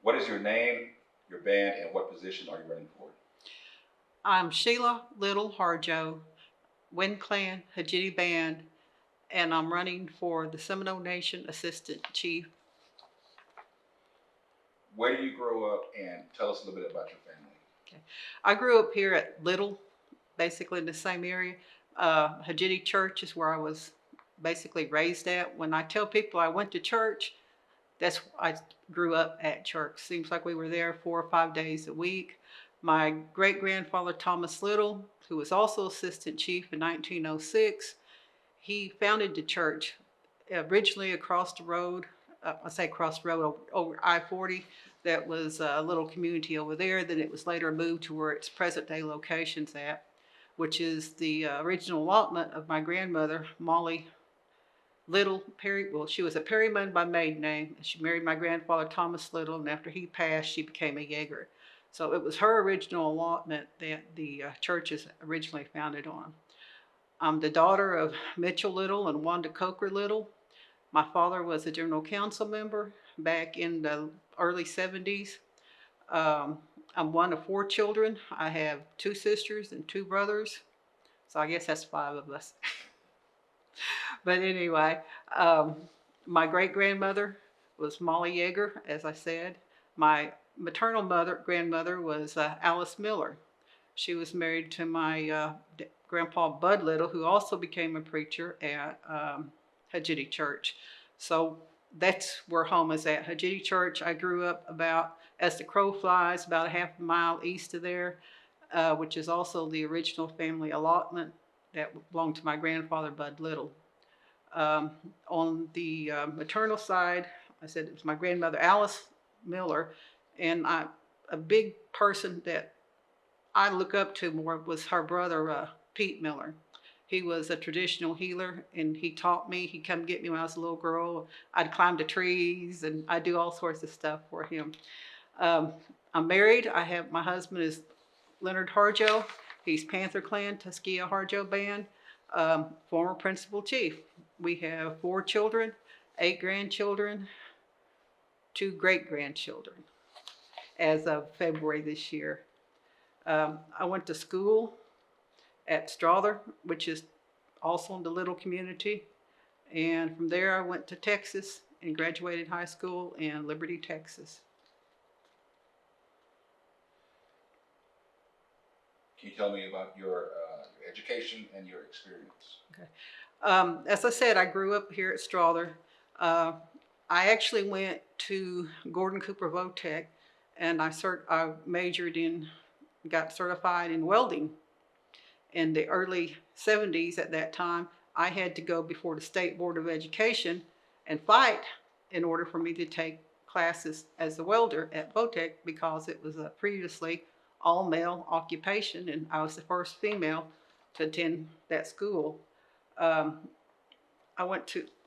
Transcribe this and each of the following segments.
What is your name, your band, and what position are you running for? I'm Sheila Little Harjo, Wind Clan Hajiti Band, and I'm running for the Seminole Nation Assistant Chief. Where do you grow up, and tell us a little bit about your family? Okay. I grew up here at Little, basically in the same area. Hajiti Church is where I was basically raised at. When I tell people I went to church, I grew up at church. Seems like we were there 4 or 5 days a week. My great grandfather Thomas Little, who was also assistant chief in 1906, he founded the church originally across the road. I say across the road over I-40. That was a little community over there. Then it was later moved to where its present day location's at, which is the original allotment of my grandmother, Molly Little Perry. Well, she was a Perryman by maiden name. She married my grandfather Thomas Little, and after he passed, she became a Jaeger. So it was her original allotment that the church is originally founded on. I'm the daughter of Mitchell Little and Wanda Coker Little. My father was a general council member back in the early 70s. I'm one of 4 children. I have 2 sisters and 2 brothers. So I guess that's 5 of us. But anyway, my great-grandmother was Molly Yeager, as I said. My maternal grandmother was Alice Miller. She was married to my grandpa Bud Little, who also became a preacher at Hajiti Church. So that's where home is at. Hajiti Church, I grew up about, as the crow flies, about a half a mile east of there, which is also the original family allotment that belonged to my grandfather Bud Little. On the maternal side, I said it was my grandmother Alice Miller, and a big person that I look up to more was her brother, Pete Miller. He was a traditional healer, and he taught me. He'd come get me when I was a little girl. I'd climb the trees, and I'd do all sorts of stuff for him. I'm married. My husband is Leonard Harjo. He's Panther Clan, Tuskegee Harjo Band, former principal chief. We have 4 children, 8 grandchildren, 2 great-grandchildren as of February this year. I went to school at Strother, which is also in the little community. And from there, I went to Texas and graduated high school in Liberty, Texas. Can you tell me about your education and your experience? Okay. As I said, I grew up here at Strother. I actually went to Gordon Cooper Votech, and I majored in, got certified in welding. In the early 70s at that time, I had to go before the State Board of Education and fight in order for me to take classes as a welder at Votech, because it was a previously all-male occupation, and I was the first female to attend that school. I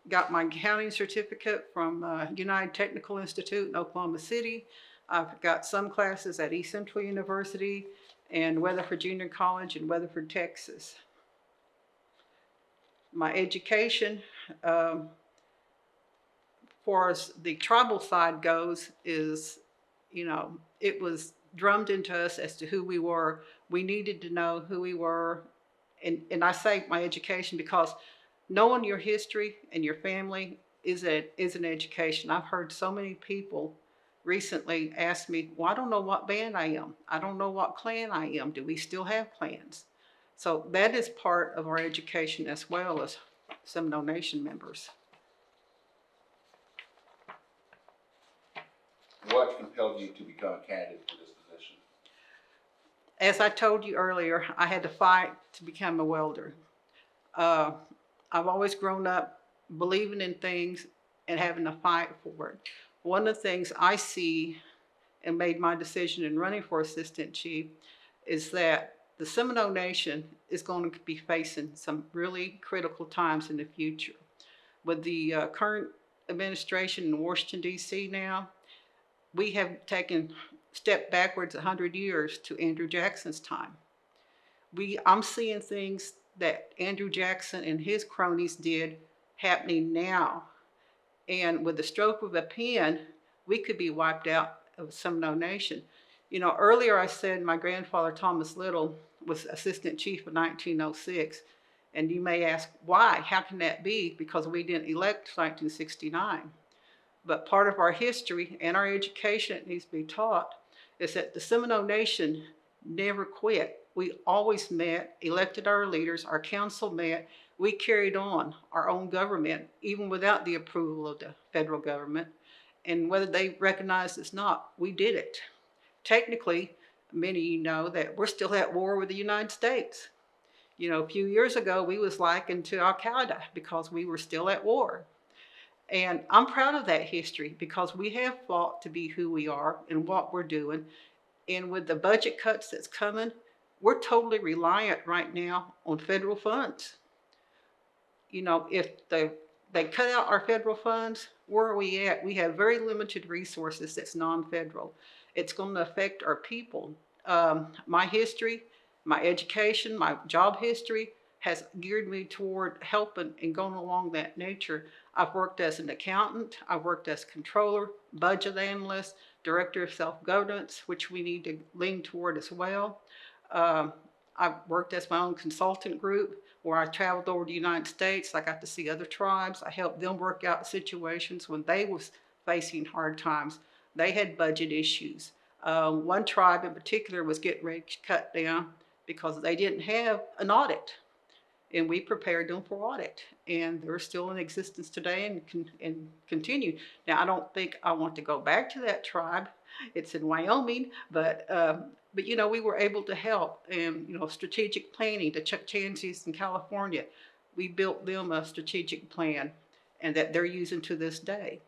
got my accounting certificate from United Technical Institute in Oklahoma City. I've got some classes at East Central University and Weatherford Junior College in Weatherford, Texas. My education, far as the tribal side goes, is, it was drummed into us as to who we were. We needed to know who we were. And I say my education because knowing your history and your family is an education. I've heard so many people recently ask me, well, I don't know what band I am. I don't know what clan I am. Do we still have clans? So that is part of our education as well as Seminole Nation members. What compelled you to become a candidate for this position? As I told you earlier, I had to fight to become a welder. I've always grown up believing in things and having to fight for it. One of the things I see and made my decision in running for assistant chief is that the Seminole Nation is going to be facing some really critical times in the future. With the current administration in Washington, D.C. now, we have taken a step backwards 100 years to Andrew Jackson's time. I'm seeing things that Andrew Jackson and his cronies did happening now. And with the stroke of a pen, we could be wiped out of Seminole Nation. You know, earlier I said my grandfather, Thomas Little, was assistant chief in 1906. And you may ask, why? How can that be? Because we didn't elect 1969. But part of our history and our education that needs to be taught is that the Seminole Nation never quit. We always met, elected our leaders, our council met. We carried on our own government, even without the approval of the federal government. And whether they recognized us or not, we did it. Technically, many of you know that we're still at war with the United States. You know, a few years ago, we was likened to Al Qaeda because we were still at war. And I'm proud of that history because we have fought to be who we are and what we're doing. And with the budget cuts that's coming, we're totally reliant right now on federal funds. You know, if they cut out our federal funds, where are we at? We have very limited resources that's non-federal. It's going to affect our people. My history, my education, my job history has geared me toward helping and going along that nature. I've worked as an accountant, I've worked as controller, budget analyst, director of self-governance, which we need to lean toward as well. I've worked as my own consultant group where I traveled over the United States. I got to see other tribes. I helped them work out situations when they was facing hard times. They had budget issues. One tribe in particular was getting ready to cut down because they didn't have an audit. And we prepared them for audit, and they're still in existence today and continue. Now, I don't think I want to go back to that tribe. It's in Wyoming, but you know, we were able to help, and you know, strategic planning. The Chukchansies in California, we built them a strategic plan, and that they're using to this day.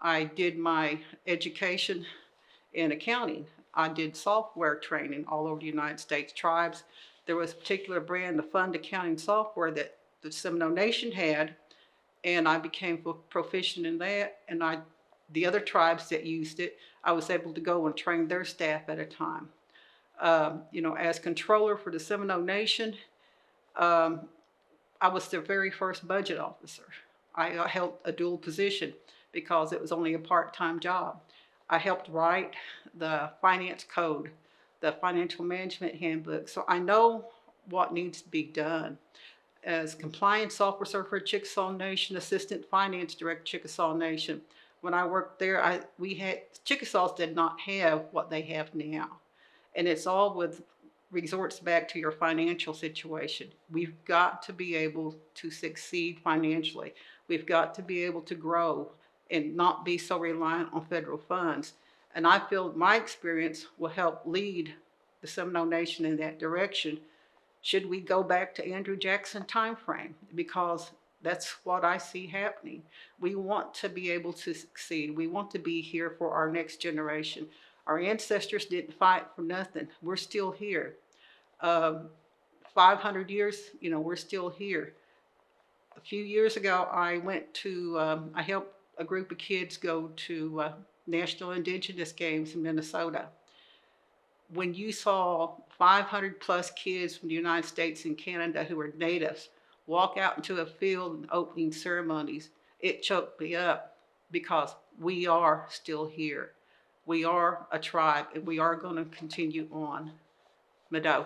I did my education in accounting. I did software training all over the United States tribes. There was a particular brand of fund accounting software that the Seminole Nation had, and I became proficient in that. And the other tribes that used it, I was able to go and train their staff at a time. You know, as controller for the Seminole Nation, I was their very first budget officer. I held a dual position because it was only a part-time job. I helped write the finance code, the financial management handbook. So I know what needs to be done. As compliance officer for Chickasaw Nation, assistant finance director, Chickasaw Nation, when I worked there, Chickasaws did not have what they have now. And it's all resorts back to your financial situation. We've got to be able to succeed financially. We've got to be able to grow and not be so reliant on federal funds. And I feel my experience will help lead the Seminole Nation in that direction. Should we go back to Andrew Jackson timeframe? Because that's what I see happening. We want to be able to succeed. We want to be here for our next generation. Our ancestors didn't fight for nothing. We're still here. 500 years, you know, we're still here. A few years ago, I helped a group of kids go to National Indigenous Games in Minnesota. When you saw 500 plus kids from the United States and Canada who were natives walk out into a field in opening ceremonies, it choked me up because we are still here. We are a tribe and we are going to continue on. Mado.